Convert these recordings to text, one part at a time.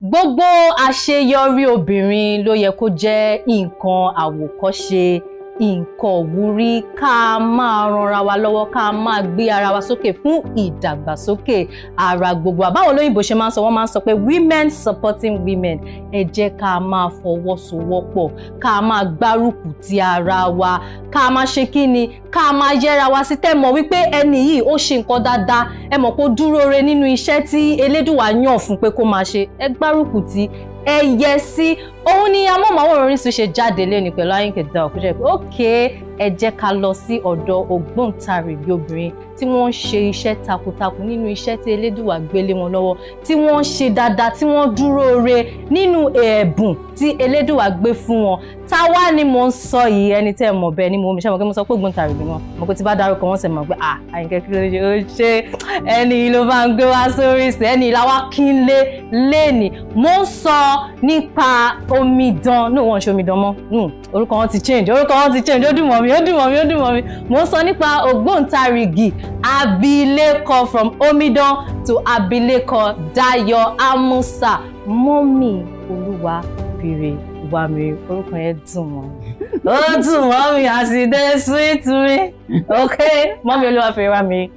Gbogbo àṣeyọrí obìnrin ló yẹ kó jẹ́ nǹkan àwòkọ́ṣe, nǹkan ìwúrí, ká máa ranra wa lọ́wọ́, ká máa gbé ara wa sókè fún ìdàgbàsókè ara gbogbo. Báwo lóyìnbó ṣe máa ń sọ, wọ́n máa ń sọ pé women supporting women. Ẹ jẹ́ ká máa fọwọ́sowọ́pọ̀, ká máa gbárùkù ti ara wa, ká máa ṣe kí ni, ká máa yẹra wa sí tẹ́ mọ̀ wípé ẹni yìí ó ṣe nǹkan dáadáa, ẹ mọ̀ pé ó dúró re nínú iṣẹ́ tí Elédùwà yàn fún pé kó máa ṣe, ẹ gbárùkù ti, ẹ yẹ sí. Òun ni amóhùnmáwòrán Orísun ṣe jáde lẹ́nu pẹ̀lú Ayinke Dayo kó jẹ́ pé ókè, ẹ jẹ́ ká lọ sí ọ̀dọ̀ ògbóǹtarìgì obìnrin tí wọ́n ń ṣe iṣẹ́ takuntakun nínú iṣẹ́ tí Elédùwà gbélé wọn lọ́wọ́, tí wọ́n ń ṣe dáadáa, tí wọ́n dúró re nínú ẹ̀bùn tí Elédùwà gbé fún wọn. Táwa ni mo ń sọ yìí, ẹni tẹ́ ẹ mọ̀ bẹ́ẹ̀ ni mo ṣe mọ̀ pé mo sọ pé ògbóǹtarìgì wọn, mo pé tí bá dárúkọ wọn ṣe mọ̀ pé Ayinke kí ló ṣe ẹni yìí ló bá ń gbé wá sórí ìsìn, ẹni ìlàwá kí ń lé lẹ́nì. Mo ń sọ nípa omidan, no wọn ṣe omidan mọ́, orúkọ wọn ti change, ó dùn mọ́ mi. Mo ń sọ nípa ògbóǹtarìgì abilékọ from omidan to abilékọ Dayo Amusa, mọ́mì Olúwafire Wàmí, orúkọ yẹn dùn mọ́ mi. Ó dùn mọ́ mi as e dey sweet me. Okay, mọ́mì Olúwafire Wàmí,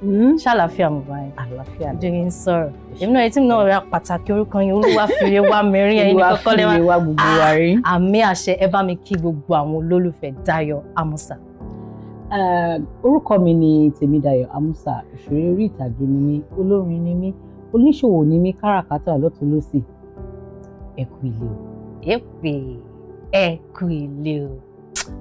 ṣàlàáfíà mo bá yín. Àlàáfíà jẹ́ ń sọ̀rọ̀. Èmi náà etí mi náà rẹ̀ pàtàkì orúkọ yẹn Olúwafire Wàmí rí ẹ̀yin kọ́kọ́ lẹ́wà. Olúwafire wá gbogbo wa rí. Àmì àṣẹ, ẹ bá mi kí gbogbo àwọn olólùfẹ́ Dayo Amusa. Orúkọ mi ni Dayo Amusa, òṣèré orí ìtàgé ni mí, olórin ni mí, oníṣòwò ni mí, káràkátà lọ́tùn lósì. Ẹ kú ilé o. Ẹ kú ilé o.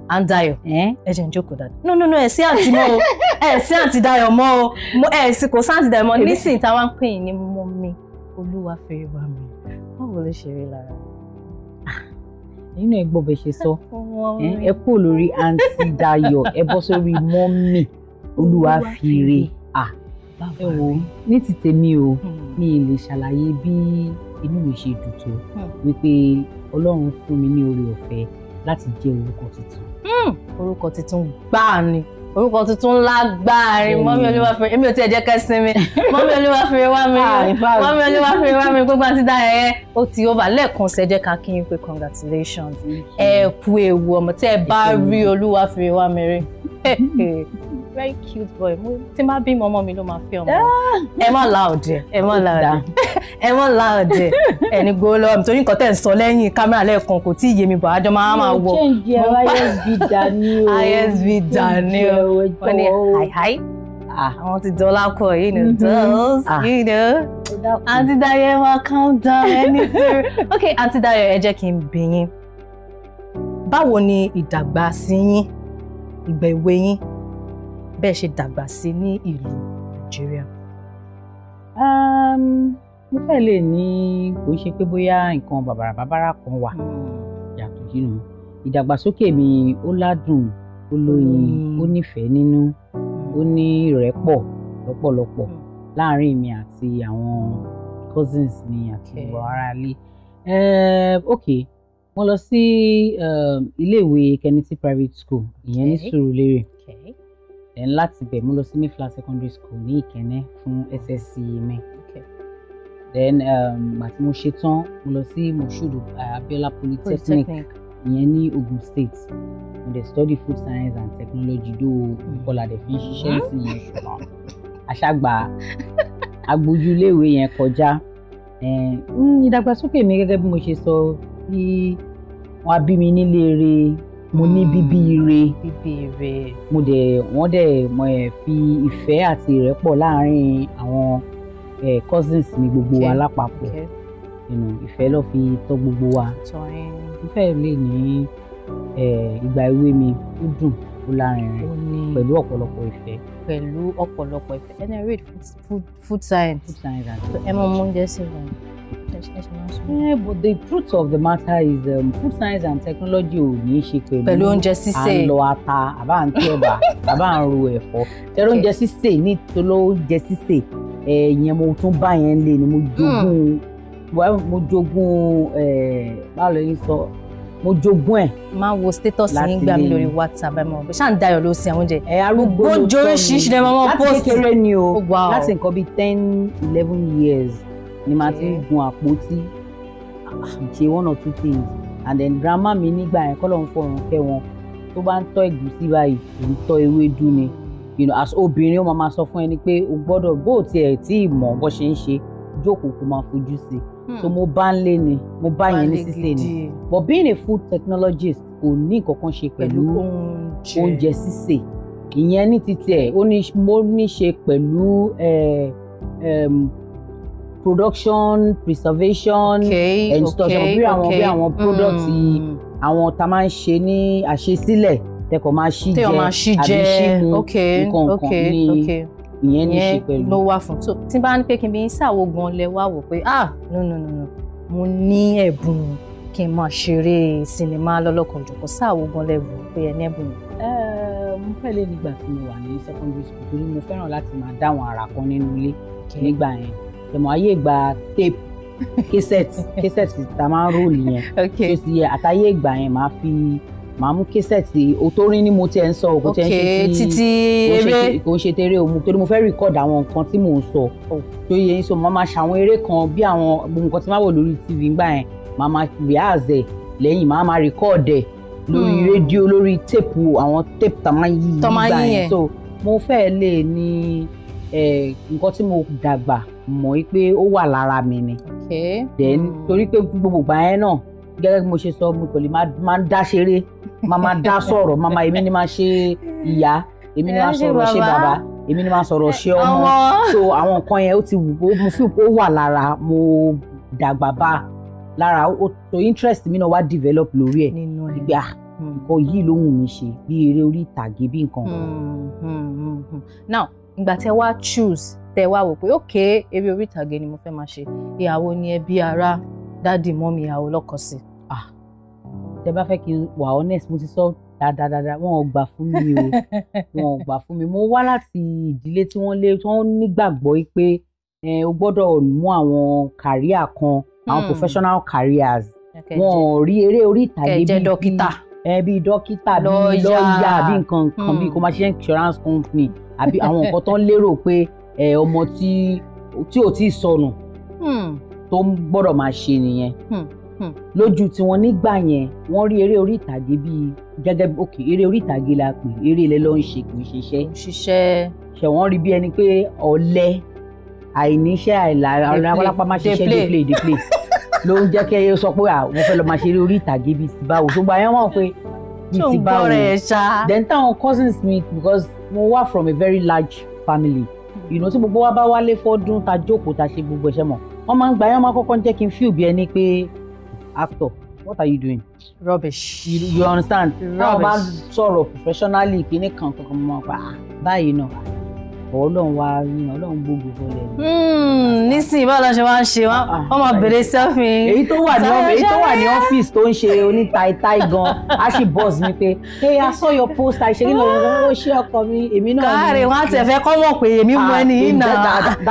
And Dayo, ẹ jẹ́ n jókòó dáadáa. No, ẹ sí àǹtí mọ́ o. Ẹ sí àǹtí Dayo mọ́ o. Ẹ sì kò sáǹtí Dayo mọ́. Nísìnyí táwa ń pè yín ní mọ́mì Olúwafire Wàmí. Báwo ló ṣe rí lára? Nínú ẹgbọ́n bẹ ṣe sọ, ẹ kú lórí àǹtí Dayo, ẹ bọ́ sórí mọ́mì Olúwafire. Ẹ wo, ní ti tèmi o, mi lè ṣàlàyé bí inú mi ṣe dùn tó wípé Ọlọ́run fún mi ní oore ọ̀fẹ́ láti jẹ́ orúkọ tuntun. Orúkọ tuntun gbáà ni, orúkọ tuntun ńlá gbáà ni, mọ́mì Olúwafire. Èmi ò tiẹ̀ jẹ́ kẹ́ sinmi, mọ́mì Olúwafire Wàmí, mọ́mì Olúwafire Wàmí, gbogbo àti Dayo yẹn ó ti over lẹ́ẹ̀kan ṣe jẹ́ ká kí yín pé congratulations, ẹ kú ewu ọmọ tí ẹ bá rí Olúwafire Wàmí rí. Very cute boy. Tí má bí ọmọ mi ló máa fẹ́ ọmọ. Ẹ má láòdì, ẹni gbó lọ́wọ́ mi torí nǹkan tẹ̀ ń sọ lẹ́yìn kámẹ́rà lẹ́ẹ̀kan kò tí ì yé mi bọ̀ àjọ máa wọ̀. ISV Daniel. ISV Daniel. Wọ́n ní hi. Àwọn ti dọ́là kọ yìí ni dolls, you know. Aunty Dayo ma calm down anything. Okay, Aunty Dayo, ẹ jẹ́ kí n bi yín. Báwo ni ìdàgbà sí yín, ìgbà èwe yín, bẹ́ẹ̀ ṣe dàgbà sí ní ìlú Nàìjíríà? Mo fẹ́ lè ní kò ṣe pé bóyá nǹkan bàbàrà kan wà yàtọ̀ sínú. Ìdàgbàsókè mi ó ládùn, ó lóyin, ó nífẹ̀ẹ́ nínú, ó ní ìrẹ́pọ̀ lọ́pọ̀lọpọ̀ láàárín mi àti àwọn cousins mi àti gbogbo ará ilé. Okay, mo lọ sí iléèwé Kennedy Private School, ìyẹn ní Surulere. Then láti bẹ̀ mo lọ sí Mayflower Secondary School ní Ìkẹ́nnẹ́ fún SSC mi. Then àti mo ṣe tán mo lọ sí Moshood Abiola Polytechnic ìyẹn ní Ogun State. Mo dẹ̀ study food science and technology dó Bọ́lá dẹ̀ fi ń ṣiṣẹ́ sí yẹn ṣùgbọ́n aṣágbà agbójúléèwé yẹn kọjá. Ìdàgbàsókè mi gẹ́gẹ́ bí mo ṣe sọ, bí wọ́n bí mi nílé rẹ̀, mo ní bíbí ire, wọ́n dẹ̀ mọ̀ fi ìfẹ́ àti ìrẹ́pọ̀ láàárín àwọn cousins mi gbogbo wa lápapọ̀. Ìfẹ́ ló fi tọ́ gbogbo wa. Ìfẹ́ lè ní ìgbà èwe mi ó dùn ó lárinrin pẹ̀lú ọ̀pọ̀lọpọ̀ ìfẹ́. Ẹni read food science. Ẹ mọ mú oúnjẹ sí wọn. But the truth of the matter is food science and technology ò ní í ṣe pẹ̀lú oúnjẹ sísè. À ń lọ ata, àbá ń tẹ̀bà, àbá ń ro ẹ̀fọ́. Tẹ́lẹ̀ oúnjẹ sísè ní tolo oúnjẹ sísè, ìyẹn mo tún bá yẹn lé ni mo jogún báwo ló ń sọ, mo jogún ẹ̀. Máa wo status yín gbà mí lórí WhatsApp ẹ̀ mọ̀ bó ṣáà ń Dayo ló sin àwọn oúnjẹ. Arúgbó oúnjẹ oríṣiríṣi ni wọ́n post. Láti kékeré ni o, láti nǹkan bíi 10-11 years ni màá ti gun àpótí ṣe one or two things and then grandma mi nígbà yẹn kọ́ ló ń fọ̀rùn kẹ́ wọn tó bá ń tọ́ ẹ̀gúsí báyìí kò ń tọ́ ewédú ni as obìnrin ó máa sọ fún ẹni pé o gbọ́dọ̀ bó tiẹ̀ tí ì mọ̀ bó ṣe ń ṣe jókòó kó máa fojú sí so mo bá ń lé ni mo bá yẹn ní sísè ni but being a food technologist kò ní nǹkan kan ṣe pẹ̀lú oúnjẹ sísè ìyẹn ní títí ẹ̀ mo ní ṣe pẹ̀lú production preservation and stuff bí àwọn products àwọn tá máa ń ṣe ní àṣesílẹ̀ tẹkọ̀ máa ṣí jẹ àbí ṣí mu nǹkan ní ìyẹn ní ṣe pẹ̀lú. ló wà fún so tí bá ní pé kí n bí ń ṣàwo gan lẹ wá wò pé no mo ní ẹ̀bùn kí n máa ṣeré sinimá lọ́lọ́kan jọ̀kọ́ ṣàwo gan lẹ́bùn pé ẹ nẹ́bùn. mo fẹ́ lé nígbà tí mo wà ní secondary school torí mo fẹ́ràn láti máa dáwọn àrà kan nínú ilé nígbà yẹn tẹ̀mọ̀ ayé ìgbà tape cassette tá a máa ń róòlù yẹn tó sì yẹ àtàyè ìgbà yẹn màá mú cassette òtórin ni mo tiẹ̀ ń sọ òkú tiẹ̀ ń ṣe títí eré kò ń ṣe tèrè òmu torí mo fẹ́ record àwọn nǹkan tí mò ń sọ tó yẹ yín so mo máa ṣàwọn eré kan bí àwọn gbogbo nǹkan tí máa wò lórí TV ńgbà yẹn màá máa rehearse ẹ̀ lẹ́yìn màá máa record ẹ̀ lórí rédíò lórí tape àwọn tape tá máa yí ìgbà yẹn so mo fẹ́ lè ní nǹkan tí mo dàgbà mọ̀ pé ó wà lára mi ni then torí pé gbogbo ìgbà yẹn náà gẹ́gẹ́ bí mo ṣe sọ mo kò lè máa dá ṣeré máa dá sọ̀rọ̀ èmi ni máa ṣe ìyá èmi ni máa sọ̀rọ̀ ṣe bàbá èmi ni máa sọ̀rọ̀ ṣe ọmọ so àwọn nǹkan yẹn ó ti wù mo fi ó wà lára mo dàgbà bá lára so interest mi náà wá develop lórí ẹ̀ ìgbà nǹkan yìí ló wù mí ṣe bí eré orí ìtàgé bí nǹkan. now ìgbà tẹ wá choose tẹ wá wò pé ok eré orí ìtàgé ni mo fẹ́ máa ṣe ìyàwó ni ẹbí ará dáàdì mọ́mì ìyàwó lọ́kọ sí. tẹ bá fẹ́ kí n wà honest mo ti sọ dáadáa wọn ò gbà fún mi o wọn ò gbà fún mi mo wá láti ìdílé tí wọ́n nígbàgbọ́ pé o gbọ́dọ̀ mú àwọn career kan àwọn professional careers wọn ò rí eré orí ìtàgé bíi dókítà bíi lọ́ọ̀yà bíi nǹkan bíi kó máa ṣe insurance company àbí àwọn nǹkan tó ń lérò pé ọmọ tí ò tí ì sọnù tó ń gbọ́dọ̀ máa ṣe nìyẹn lójú tiwọn nígbà yẹn wọ́n rí eré orí ìtàgé bíi gẹ́gẹ́ bí òkè eré orí ìtàgé la pè eré ilẹ̀ ló ń ṣe kì í ṣiṣẹ́ ṣe wọ́n rí bí ẹni pé ọ̀lẹ àìníṣẹ́ àìlápá máa ṣiṣẹ́ dey play ló ń jẹ́ kí ẹ sọ pé wọ́n fẹ́ lọ máa ṣe eré orí ìtàgé bíi ti báwo tó gba yẹn wọ́n pé bíi ti báwo then táwọn cousins mi because mo wá from a very large family tí gbogbo wa bá wálé fọ́dún ta jókòó ta ṣe gbogbo ẹ̀ṣẹ̀ mọ̀ wọ́n máa ń gbà yẹn máa kọ́kọ́ jẹ́ kí n feel bí ẹni pé actor what are you doing. rubbish. you understand. náà bá sọ̀rọ̀ professionally kíní kan mọ̀ pa báyìí náà ọlọ́run wa ọlọ́run gbogbo fọlẹ̀. nísìnyí báwo la ṣe wá ń ṣe wọ́n máa bèrè selfie. èyí tó wà ní ọ́fíìsì tó ń ṣe onítai gan á sì bọ́ọ̀sì mi pé hey I saw your post àìṣe nínú ó ṣe ọkọ mi èmi náà. káàrí wọn àti ẹ̀fẹ́ kọ́ mọ̀ pé èmi mú ẹni yìí náà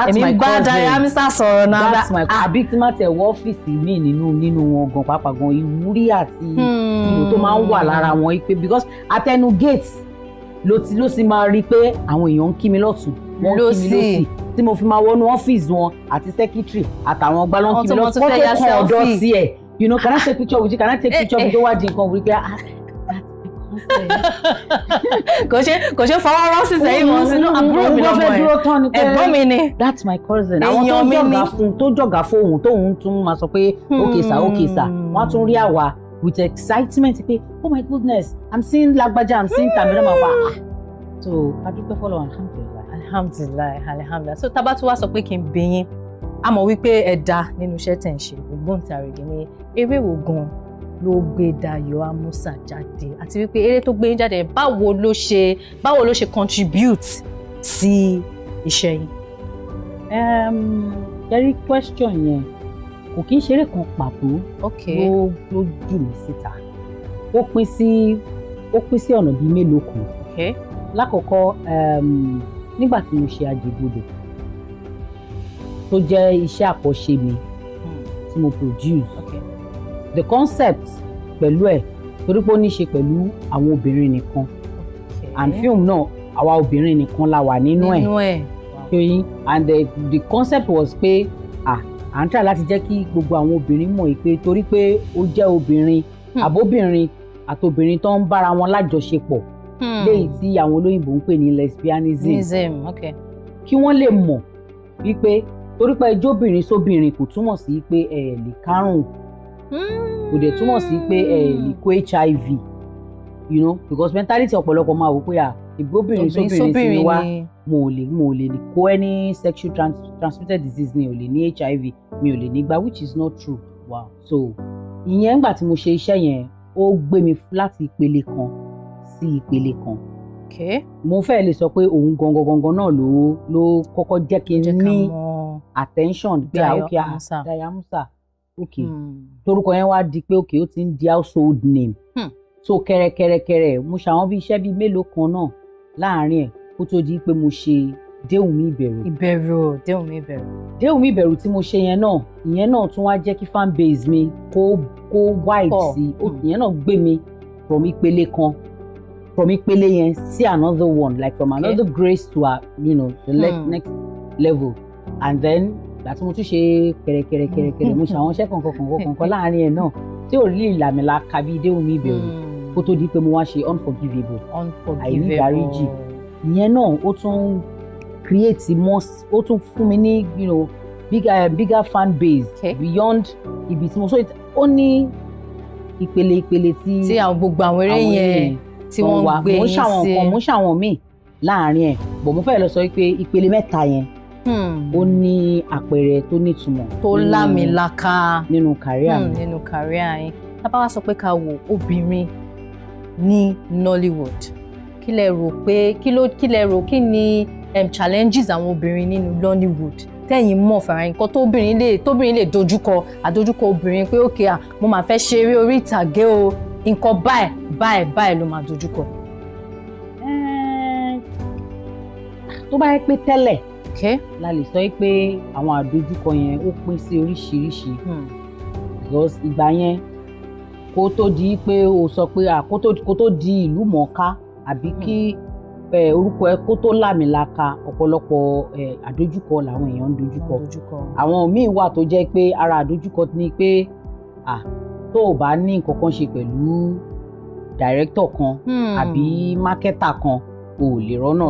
èmi bá Dayo Amusa sọ̀rọ̀ náà. that's my àbí tí má tẹ̀ wọ́ ọ́fíìsì mi nínú wọn gan pàápàá gan ìwúrí àti tó máa ń wà lára wọn pé because atẹnu gate ló sì máa rí i pé àwọn èèyàn ń kí mi lọ́tùn wọ́n ń kí mi lọ́sì tí mo fi máa wọnú ọ́fíìsì wọn àti secretary àtàwọn ọgbà ló ń kí mi lọ́tùn wọ́n tó kàn ọ̀dọ́ sí ẹ̀ can I take picture with you can I take picture with you tó wá di nǹkan wí pé kò ṣe fọwọ́ rọ́ sí sẹ́yìn mọ́ sínú àbúrò mi lọ́mọ ẹ̀ ẹ̀gbọ́n mi ni that's my cousin àwọn tó jọ̀gá fóun tóun tún máa sọ pé okay sir wọ́n á tún rí àwa with excitement pé oh my goodness I'm seeing Lagbaja I'm seeing Tamira mapa so adúpẹ́ fọlọ́ alhamdulilayi so tábà tí wàá sọ pé kí n bí yín a mọ̀ wípé ẹ dá nínú iṣẹ́ tẹ̀ ń ṣe ògbóǹtarìgì ní eré wo gan ló gbé Dayo Amusa jáde àti wípé eré tó gbé yín jáde báwo ló ṣe contribute sí iṣẹ́ yín. Very question yẹn kò kí n ṣeré kan pàtó ló jù mí síta ó pín sí ọ̀nà bíi mélòó kan lákọ̀ọ́kọ́ nígbà tí mo ṣe Àjẹgbodò tó jẹ́ iṣẹ́ àkọ́ṣe mi tí mo produce the concept pẹ̀lú ẹ̀ torí pé ó ní ṣe pẹ̀lú àwọn obìnrin nìkan and film náà àwa obìnrin nìkan la wà nínú ẹ̀ and the concept was pé à ń try láti jẹ́ kí gbogbo àwọn obìnrin mọ̀ pé torí pé ó jẹ́ obìnrin àbóbìnrin àtobìnrin tó ń bára wọn lájọṣepọ̀ léyìí tí àwọn olóyìnbó ń pè ní lesbianism kí wọ́n lè mọ̀ wípé torí pé ẹjọ́bìnrin sóbìnrin kò túmọ̀ sí pé ẹ lè kárùn kò dẹ̀ túmọ̀ sí pé ẹ lè kó HIV you know because mentality ọ̀pọ̀lọpọ̀ máa wò pé ìgbóbìnrin sóbìnrin sí ni wá mo ò lè kó any sexual transmitted disease mi ò lè ní HIV mi ò lè ní gbà which is not true wow so ìyẹn ńgbà tí mo ṣe iṣẹ́ yẹn ó gbé mi láti ìpele kan sí ìpele kan mo fẹ́ lè sọ pé òun gangan náà ló kọ́kọ́ jẹ́ kí n ní attention pé Dayo Amusa torúkọ yẹn wá di pé ó ti ń di household name so kẹrẹkẹrẹkẹrẹ mo ṣàwọn bí iṣẹ́ bíi mélòó kan náà láàárín ẹ̀ kó tó di pé mo ṣe Déwùmí Ìbẹ̀rù Déwùmí Ìbẹ̀rù tí mo ṣe yẹn náà ìyẹn náà tún wá jẹ́ kí fan base mi kó wide sí ìyẹn náà gbé mi from ìpele kan from ìpele yẹn sí another one like from another grace to the next level and then láti mo tún ṣe kẹrẹkẹrẹkẹrẹ mo ṣàwọn iṣẹ́ kankan láàárín ẹ̀ náà tí ò rí ìlàmìlà kábí Déwùmí Ìbẹ̀rù kó tó di pé mo wá ṣe unforgivable àìnídáríjì ìyẹn náà ó tún create more ó tún fún mi ní bigger fan base beyond ibi tí mo so ó ní ìpele tí àwọn gbogbo àwọn eré yẹn tí wọ́n gbé yín sí mo ṣàwọn míì láàárín ẹ̀ bọ̀ mo fẹ́ lọ sọ pé ìpele mẹ́ta yẹn ó ní àpẹẹrẹ tó nítumọ̀ tó lámìlaka nínú kàríà mi nínú kàríà yín tá bá wá sọ pé ká wo obìnrin ní Nollywood kí lẹ rò kí ni challenges àwọn obìnrin nínú Nollywood tẹ́yìn mọ̀ fara nǹkan tóbìnrin lè dojúkọ àdojúkọ obìnrin pé ókè mo máa fẹ́ ṣe eré orí ìtàgé o nǹkan báyìí ló máa dojúkọ. tó bá yẹ pé tẹ́lẹ̀ la lè sọ pé àwọn àdojúkọ yẹn ó pín sí oríṣiríṣi because ìgbà yẹn kó tó di pé o sọ pé kó tó di ìlú mọ̀ọ́ká àbí kí orúkọ ẹ kó tó lámìlaka ọ̀pọ̀lọpọ̀ àdojúkọ làwọn èèyàn ń dojúkọ àwọn míì wà tó jẹ́ pé ara àdojúkọ ni pé tó o bá ní nǹkan kan ṣe pẹ̀lú director kan àbí marketer kan o ò lè rọ́nà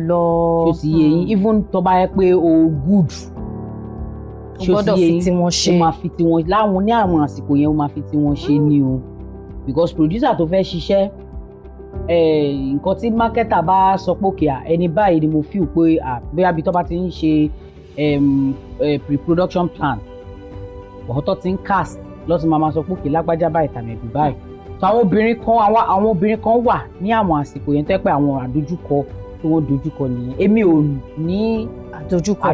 lọ ṣó ti yé yín even tó bá yẹ pé o good ṣó ti yé yín o máa fi tiwọn láwọn ní àwọn àsìkò yẹn o máa fi tiwọn ṣe ni o because producer tó fẹ́ ṣiṣẹ́ nǹkan tí marketer bá sọ pé òkè ẹni báyìí ni mo feel pé bóyá bí tó bá ti ń ṣe pre-production plan ọ̀tọ̀ ti ń cast lọ́sùn máa sọ pé òkè lágbájá báyìí tàbí ẹ̀bí báyìí so àwọn obìnrin kan wà ní àwọn àsìkò yẹn tó pé àwọn àdojúkọ tí wọ́n dojúkọ nìyẹn èmi ò ní àdojúkọ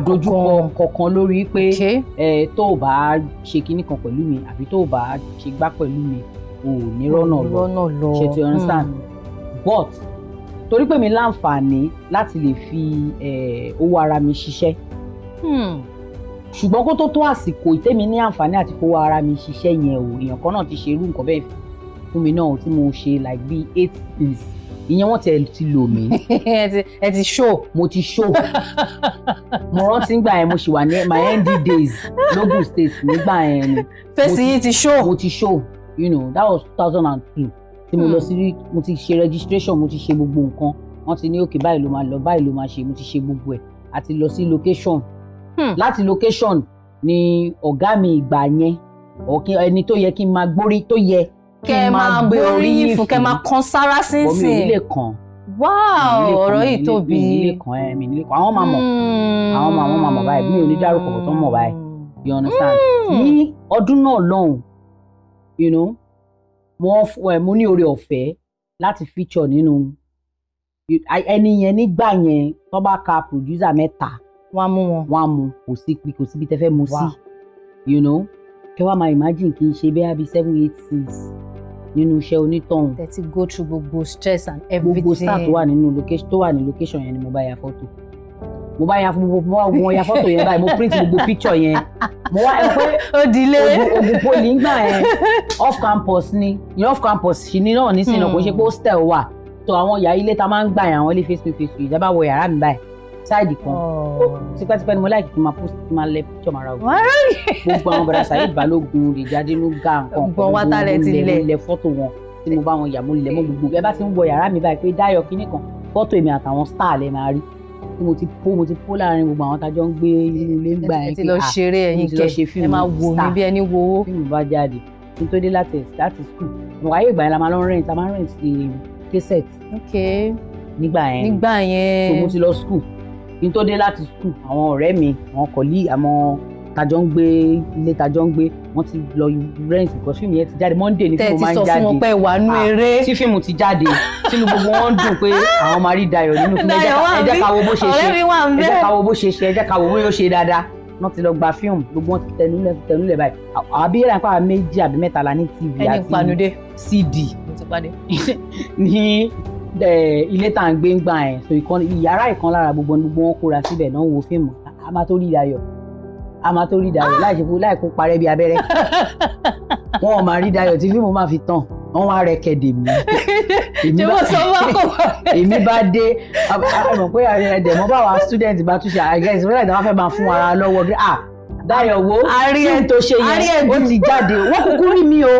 kankan lórí pé tó o bá ṣe kinní kan pẹ̀lú mi àbí tó o bá ṣe gbá pẹ̀lú mi ò ní rọ́nà lọ ṣe ti understand but torí pé mi láǹfààní láti lè fi owó ara mi ṣiṣẹ́ ṣùgbọ́n kó tó àsìkò ìtẹ́mi ní àǹfààní àti fowó ara mi ṣiṣẹ́ yẹn o èèyàn kan náà ti ṣe irú nǹkan bẹ́ẹ̀ fún mi náà tí mo ṣe like bí 8 things ìyẹn wọ́n ti lò mí. ẹ ti show. mo ti show mo rántí nígbà yẹn mo ṣì wà ní my ND days logun state nígbà yẹn ni. fèsì yìí ti show. mo ti show that was 2002 tí mo lọ sí mo ti ṣe registration mo ti ṣe gbogbo nǹkan wọ́n ti ní òkè báyìí ló máa lọ báyìí ló máa ṣe mo ti ṣe gbogbo ẹ̀ àti lọ sí location láti location ni ọ̀gá mi ìgbà yẹn ẹni tó yẹ kí n máa gbórí tó yẹ kí n máa gbé orí yìí fún kẹ máa kan sára sínsìn mi ò nílé kan ọ̀rọ̀ yìí tóbi mi nílé kan àwọn máa mọ̀ àwọn máa mọ̀ báyìí mi ò ní dárúkọ kò tó mọ̀ báyìí you understand ní ọdún náà lọ́hùn mo ní oore ọ̀fẹ́ láti feature nínú ẹni yẹn nígbà yẹn tó bá ka producer mẹ́ta wọ́n á mú kò síbi tẹ́ fẹ́ mú sí kẹ wá máa imagine kí n ṣe bẹ́ẹ̀ bí 7-8 nínú iṣẹ́ onítọ̀hún. They ti go through gbogbo stress and everything. Gbogbo star tó wà ní location yẹn ni mo bá ya fọ́tò. Mo ya fọ́tò yẹn báyìí mo print gbogbo picture yẹn. Mo wá ẹ pé ogun poli ńgbà yẹn off campus ni off campus ṣì ní náà nísìnyí náà kò ṣe pé hostel wà. So àwọn ìyá ilé ta máa ń gbà yẹn àwọn ilé face to face ìjábá wọ yàrá mi báyìí sáìdì kan tipẹ́tipẹ́ ni mo láì kí n máa post kí n máa lẹ picture mara ogun gbogbo àwọn bọ̀dá Saheed Balógun Ìjádínúgà nǹkan gbogbo ilẹ̀ fọ́tò wọn tí mo bá wọn yà mo lẹ̀ mọ́ gbogbo ẹ bá ti ń wọ yàrá mi báyìí pé Dayo kinní kan fọ́tò èmi àtàwọn star lẹ máa rí tí mo ti pó láàrin gbogbo àwọn tájọ́ ń gbé inú ilé ń gbà yẹn ti lọ ṣeré ẹ̀yin kẹ ẹ máa wò mí bí ẹni wo fíìmù bá jáde kí n tó dé láti school mo wáyé ìgbà yẹn la máa lọ rent a máa rent cassette nígbà yẹn so mo ti lọ school kí n tó dé láti school àwọn ọ̀rẹ́ mi àwọn kọ̀lí àwọn tajọ́ ń gbé ilé tajọ́ ń gbé wọ́n ti lọ rent because fíìmù yẹn ti jáde Monday ní fíìmù máa ń jáde tẹ́ ti sọ fún wọn pé wà nú eré tí fíìmù ti jáde sínú gbogbo wọn dùn pé àwọn máa rí Dayo nínú fíìmù ẹ jẹ́ ká wo bó ṣe ṣe ẹ jẹ́ ká wo bó ṣe ṣe ẹ jẹ́ ká wo bó yóò ṣe dáadáa wọ́n ti lọ gba fíìmù gbogbo wọn ti tẹnulẹ̀ báyìí àbí yẹn nípa méjì àbí mẹ́ta la ní TV àti CD ní ilé tá à ń gbé ń gbà yẹn so yàrá ìkan lára gbogbo wọn kóra síbẹ̀ náà wo fíìmù a máa tó rí Dayo láì kó parẹ́ bí abẹ́rẹ́ wọn ò máa rí Dayo tí fíìmù máa fi tàn wọn wá rẹ kẹdẹ mi èmi bá dé àmọ́ pé ẹdẹmọ báwa student bá tún ṣe àgẹsì fúnra ìdáwà fẹ́ máa fún ara lọ́wọ́ Dayo wo fíìmù tó ṣe yẹn ó ti jáde wọn kúkú rí mi o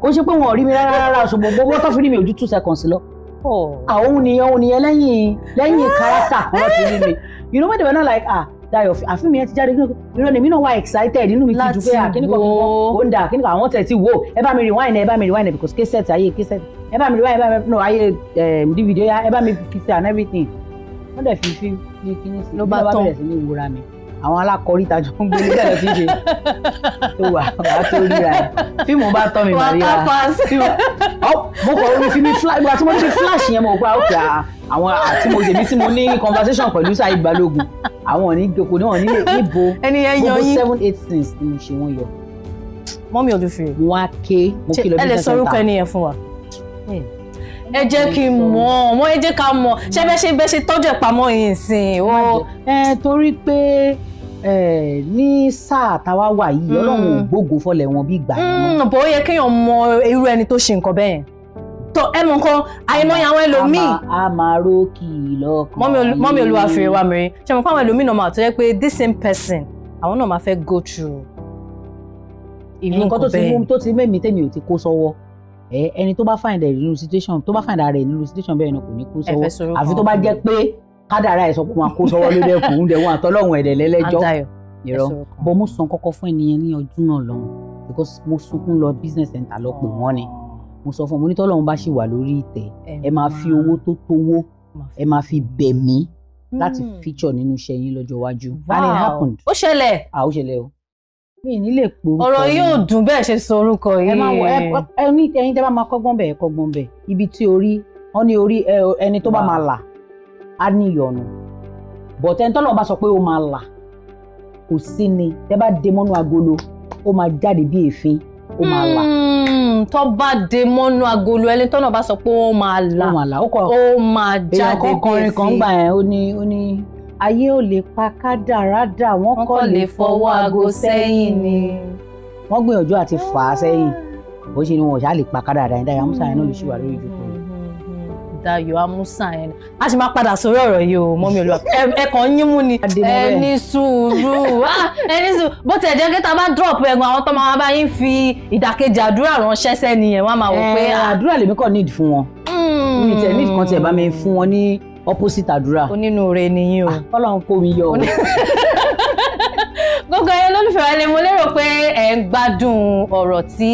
kò ṣe pé wọn ò rí mi rárá ṣùgbọ́n gbogbo tó fi rí mi ojú 2 seconds lọ àwọn nìyẹn lẹ́yìn character kan ti rí mi you know when they were not like Dayo àfihàn yẹn ti jáde irọ́ ni mi náà wà excited inú mi ti dùn pé kíní kan ó ń dà kíní kan àwọn tẹ̀ ti wò ẹ bá mi rewind because cassette ayé cassette ẹ bá mi rewind no ayé DVD ẹ bá mi fi ṣe and everything wọ́n dẹ̀ fi kíní sí ló bá bẹ̀rẹ̀ sí ní ìwúra mi àwọn alákọ̀ọ́rí ìtajà ń gbé nígbà tó ti ṣe tó wà tó ríra ẹ̀ fíìmù bá tọ́ mi màríra mo kọ̀ orí fi mi ìgbà tí mo ti flash yẹn mo gbà ókè àwọn àti mo jèmi tí mo ní conversation pẹ̀lú Saheed Balógun àwọn òní gbèkó náà nílé níbo gbogbo 7-8 scenes ni mo ṣe wọ́n yọ. Mọ́mí Olúfìrè mo wá ké mo kí lọ bí sẹ́ńtà. ẹ lè sọ orúkọ ẹni yẹn fún wa. ẹ jẹ́ kí n mọ̀ ẹ jẹ́ ká mọ̀ ṣé bẹ́ẹ̀ ṣe tọ́jú ẹ̀ pamọ́ yìí sìn o. torí pé ní sáà táwa wà yìí Ọlọ́run ò gbógo fọlẹ̀ wọn bí ìgbà yẹn mọ́. bó yẹ kéèyàn mọ irú ẹni tó ṣe nǹkan bẹ́ẹ̀ tó ẹ mọ nǹkan àìmọye àwọn ẹlòmíì. a máa rókì lọ́kàn. Mọ́mí Olúwafẹ́rẹ́ wa mẹ́rin ṣe mọ̀ fún àwọn ẹlòmíì náà máa tó yẹ pé this same person àwọn náà máa fẹ́ go through ìlú nǹkan bẹ́ẹ̀. nǹkan tó ti mẹ́mí tẹ́mi ò ti kó sọ́wọ́ ẹni tó bá find ẹ̀ nínú situation tó bá find ara ẹ̀ nínú situation bẹ́ẹ̀ náà kò ní kó sọ́wọ́ àfi tó bá jẹ́ pé kádàrá ẹ̀ sọ pé wọn kó sọ́wọ́ lórí ẹ̀kún oúnjẹ wọn àtọ́lọ́hún ẹ̀dẹ̀ lẹ́lẹ́jọ́ ìrọ̀ bọ́ mo san kọ́kọ́ fún ẹnìyẹn ní ọdún náà lọ́hùn because mo sunkún lọ business center lọ pè wọ́n ni mo sọ fún mo ní tọ́lọ́hún bá ṣì wà lórí ìtẹ́ ẹ máa fi owó tó tówó ẹ máa fi bẹ̀ mí láti feature nínú iṣẹ́ yín lọ́jọ́ iwájú and it happened. ó ṣẹlẹ̀. ó ṣẹlẹ̀ o mi ní lè po. ọ̀rọ̀ yóò dùn bẹ́ẹ̀ ṣe sọ orúkọ yìí. ẹ máa wọ ẹyin tẹ́ bá máa kọ́gbọ́n bẹ̀ kọ́gbọ́n bẹ̀ ibi tí wọ́n ní orí ẹni tó bá máa là á ní ìyọnu but ẹni tọ́lọ́ bá sọ pé ó máa là kò sí ni tẹ́ bá dé mọ́nú agolo ó máa jáde bí èéfín ó máa là. tó bá dé mọ́nú agolo ẹni tọ́nà bá sọ pé ó máa là ó máa jáde bí èéfín. èèyàn kọrin kan gbà yẹn ó ní ayé ò lè pa kádàrádà wọ́n kọ́ lè fọwọ́ aago sẹ́yìn ni. wọ́n gbìyànjú àti fà á sẹ́yìn bó ṣe ni wọn ò ṣáà lè pa kádàrádà yẹn Dayo Amusa yẹn náà lè ṣì wà lórí ìjókòó. Dayo Amusa yẹn a sì máa padà sórí ọ̀rọ̀ yìí o Mọ́mí Olúwafẹ́rẹ́ ẹ kàn yín mú ni ẹni sùúrù bó tiẹ̀ jẹ́ kí tá a bá drop ẹ̀gbọ́n àwọn tó máa bá yín fi ìdàkejì àdúrà ránṣẹ́ sẹ́ni yẹn wọ́n máa wò pé. àdúrà lèmi kàn need fún wọn mi tẹ̀ need kan tiẹ̀ bá mi fún wọn ní opposite àdúrà. onínúure nìyí o. Ọlọ́run kó mi yọ o. gbogbo ẹ̀yin olólùfẹ́ wa ni mo lérò pé ẹ̀ ń gbádùn ọ̀rọ̀ tí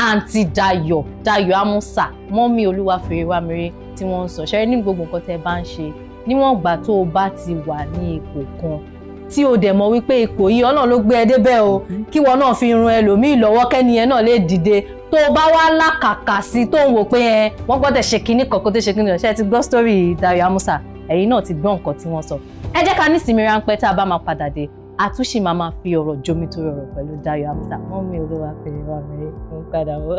àǹtí Dayo Amusa Mọ́mí Olúwafẹ́rẹ́ wa mẹ́rin tí wọ́n ń sọ ṣẹ́rẹ́ ní gbogbo nǹkan tẹ́ bá ń ṣe níwọ̀n ìgbà tó o bá ti wà ní ipò kan tí o dẹ̀ mọ̀ wípé ipò yìí Ọlọ́run ló gbé ẹ débẹ̀ o kí wọn náà fi ran ẹlòmíì lọ́wọ́ kẹ́niyẹn náà lè dìde tó o bá wá lákàkà sí tó ń wò pé wọ́n gbọ́dọ̀ ṣe kinní kọ̀ọ̀kan tó ṣe kinní ọ̀ṣẹ́ ti gbọ́ sítórì Dayo Amusa ẹ̀yin náà ti gbọ́ nǹkan tí wọ́n sọ ẹ jẹ́ ká ní ìsinmi ráńpẹ́ tá a bá máa padà dé àtúnṣe máa fi ọ̀rọ̀ jomitoro ọ̀rọ̀ pẹ̀lú Dayo Amusa Mọ́mí Olúwafẹ́rẹ́ wa mẹ́rin ń padà wọ́.